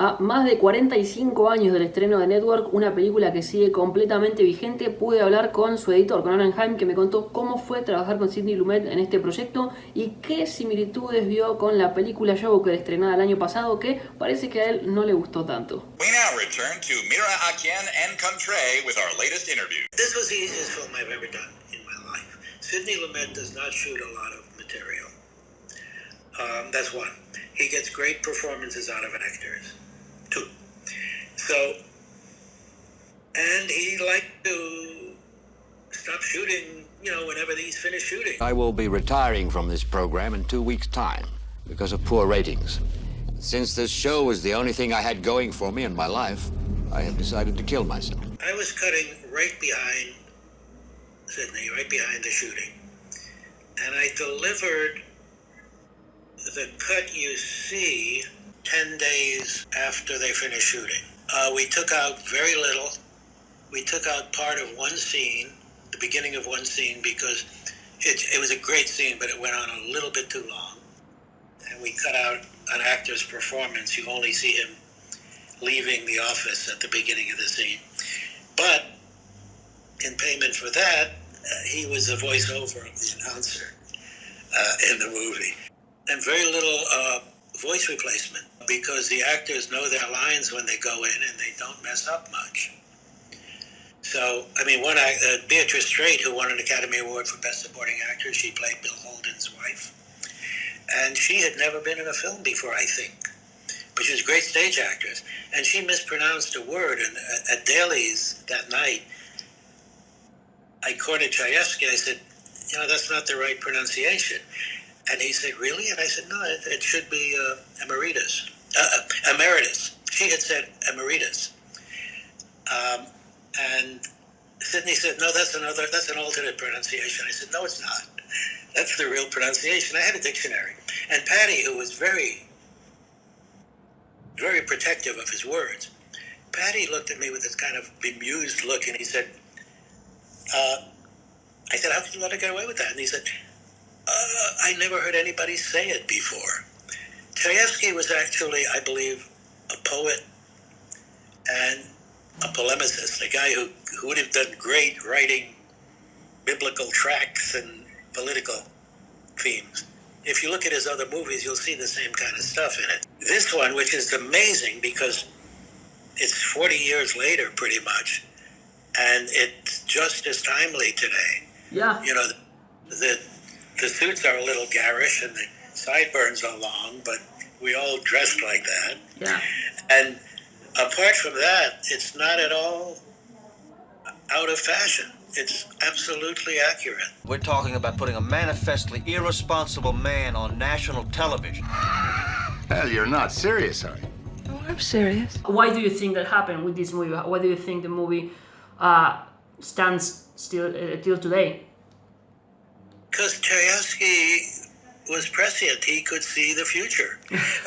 A más de 45 años del estreno de Network, una película que sigue completamente vigente, pude hablar con su editor, con Heim, que me contó cómo fue trabajar con Sidney Lumet en este proyecto y qué similitudes vio con la película Joker estrenada el año pasado, que parece que a él no le gustó tanto. We now return to Mira Akien and Contré with our latest interview. This was the easiest film I've ever done in my life. Sidney Lumet does not shoot a lot of material. That's one. He gets great performances out of actors. Two. So, and he liked to stop shooting, whenever he's finished shooting. I will be retiring from this program in 2 weeks' time because of poor ratings. Since this show was the only thing I had going for me in my life, I have decided to kill myself. I was cutting right behind Sidney, right behind the shooting. And I delivered the cut you see 10 days after they finished shooting. We took out very little. We took out part of one scene, the beginning of one scene, because it was a great scene, but it went on a little bit too long. And we cut out an actor's performance. You only see him leaving the office at the beginning of the scene. But in payment for that, he was the voiceover of the announcer in the movie. And very little voice replacement, because the actors know their lines when they go in and they don't mess up much. So, Beatrice Straight, who won an Academy Award for Best Supporting Actress, she played Bill Holden's wife. And she had never been in a film before, I think. But she was a great stage actress. And she mispronounced a word. And at Daly's that night, I courted Chayefsky. I said, that's not the right pronunciation. And he said, really? And I said, no, it should be emeritus. Emeritus. She had said emeritus. And Sidney said, no, that's an alternate pronunciation. I said, no, it's not. That's the real pronunciation. I had a dictionary. And Patty, who was very, very protective of his words, Patty looked at me with this kind of bemused look, and he said, I said, how could you let her get away with that? And he said, I never heard anybody say it before. Chayefsky was actually, I believe, a poet and a polemicist, a guy who would have done great writing biblical tracts and political themes. If you look at his other movies, you'll see the same kind of stuff in it. This one, which is amazing because it's 40 years later, pretty much, and it's just as timely today. Yeah. The suits are a little garish and the sideburns are long, but we all dressed like that. Yeah. And apart from that, it's not at all out of fashion. It's absolutely accurate. We're talking about putting a manifestly irresponsible man on national television. Hell, you're not serious, are you? Oh, I'm serious. Why do you think that happened with this movie? Why do you think the movie stands still till today? Because Chayefsky was prescient. He could see the future.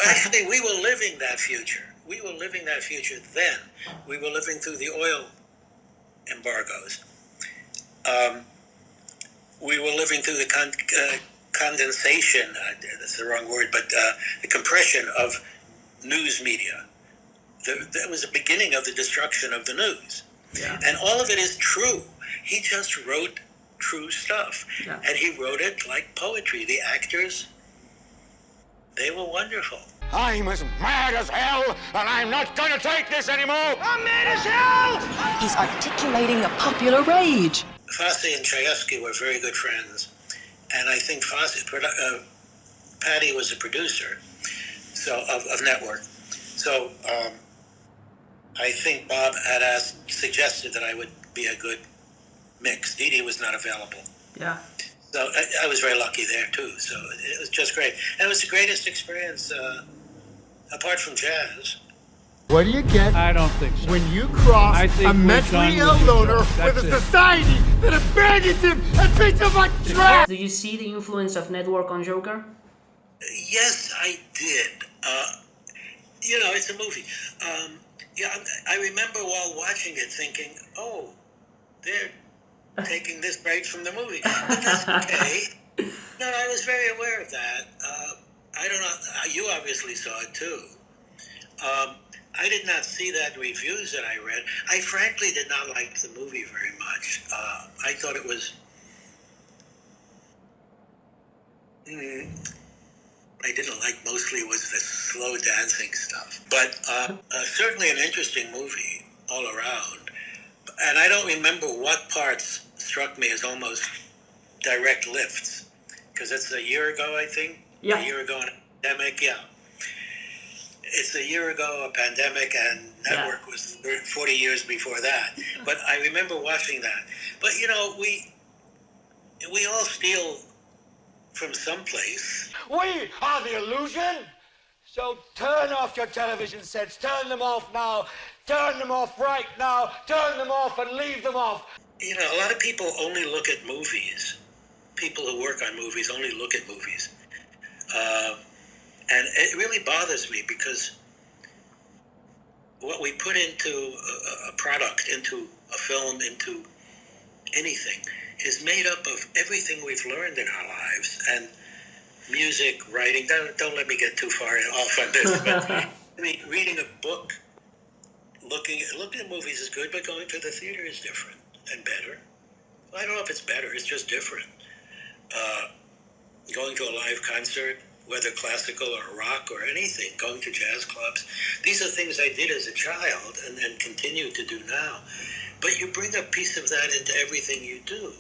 Actually, we were living that future. We were living that future then. We were living through the oil embargoes. We were living through the condensation, that's the wrong word, but the compression of news media. That was the beginning of the destruction of the news. Yeah. And all of it is true. He just wrote true stuff. Yeah. And he wrote it like poetry. The actors, they were wonderful. I'm as mad as hell, and I'm not gonna take this anymore! I'm mad as hell! He's articulating a popular rage. Fosse and Chayefsky were very good friends. And I think Patty was a producer of Network. So I think Bob had suggested that I would be a good mix. Dee Dee was not available. Yeah. So I was very lucky there, too. So it was just great. And it was the greatest experience, apart from jazz. What do you get? I don't think so. When you cross I think a we're mentally done ill with loner this show. with That's a it. society that abandons him and treats him like trash! Do you see the influence of Network on Joker? Yes, I did. It's a movie. I remember while watching it thinking, oh, they're taking this right from the movie. But that's okay. No, I was very aware of that. I don't know. You obviously saw it too. I did not see that in reviews that I read. I frankly did not like the movie very much. I thought it was. I didn't like mostly was the slow dancing stuff, but certainly an interesting movie all around. And I don't remember what parts struck me as almost direct lifts, because it's a year ago, I think. Yeah. A year ago, in a pandemic. Yeah. It's a year ago, a pandemic, and Network was 40 years before that. But I remember watching that. But you know, we all steal from someplace. We are the illusion. So turn off your television sets. Turn them off now. Turn them off right now. Turn them off and leave them off. You know, a lot of people only look at movies. People who work on movies only look at movies. And it really bothers me because what we put into a product, into a film, into anything, is made up of everything we've learned in our lives. And music, writing, don't let me get too far off on this, but I mean, reading a book, looking at movies is good, but going to the theater is different and better. Well, I don't know if it's better, it's just different. Going to a live concert, whether classical or rock or anything, going to jazz clubs, these are things I did as a child and continue to do now. But you bring a piece of that into everything you do.